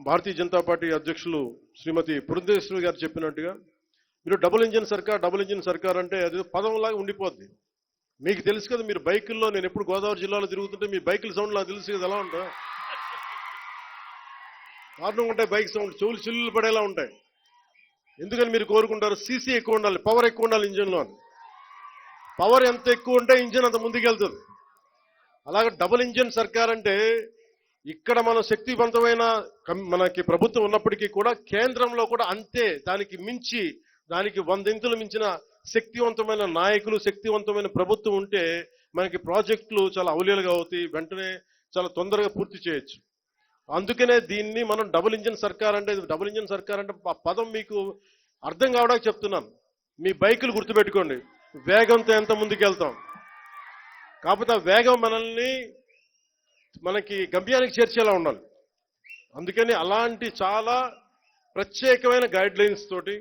Bharatiya Janata party అధ్యక్షులు శ్రీమతి పురంధేశ్వరి గారు చెప్పినట్టుగా మీరు డబుల్ ఇంజిన్ సర్కార్ అంటే అది పదంలాగా ఉండిపోద్ది. మీకు తెలుసు కదా, మీరు బైకుల్లో, నేను ఎప్పుడు గోదావరి జిల్లాలో తిరుగుతుంటే మీ బైకుల సౌండ్ నాకు తెలుసు కదా ఎలా ఉంటా, దారుణంగా ఉంటాయి బైక్ సౌండ్, చెవులు చిల్లులు పడేలా ఉంటాయి. ఎందుకని మీరు కోరుకుంటారు సీసీ ఎక్కువ ఉండాలి, పవర్ ఎక్కువ ఉండాలి ఇంజిన్లో. పవర్ ఎంత ఎక్కువ ఉంటే ఇంజిన్ అంత ముందుకెళ్తుంది. అలాగే డబుల్ ఇంజిన్ సర్కార్ అంటే ఇక్కడ మనం శక్తివంతమైన మనకి ప్రభుత్వం ఉన్నప్పటికీ కూడా కేంద్రంలో కూడా అంతే, దానికి మించి, దానికి 100 ఇంతులు మించిన శక్తివంతమైన నాయకులు, శక్తివంతమైన ప్రభుత్వం ఉంటే మనకి ప్రాజెక్టులు చాలా అవలీలుగా అవుతాయి, వెంటనే చాలా తొందరగా పూర్తి చేయొచ్చు. అందుకనే దీన్ని మనం డబుల్ ఇంజిన్ సర్కార్ అంటే ఆ పదం మీకు అర్థం కావడానికి చెప్తున్నాను. మీ బైకులు గుర్తుపెట్టుకోండి, వేగంతో ఎంత ముందుకెళ్తాం, కాకపోతే ఆ వేగం మనకి గమ్యానికి చేర్చేలా ఉండాలి. అందుకని అలాంటి చాలా ప్రత్యేకమైన గైడ్ లైన్స్ తోటి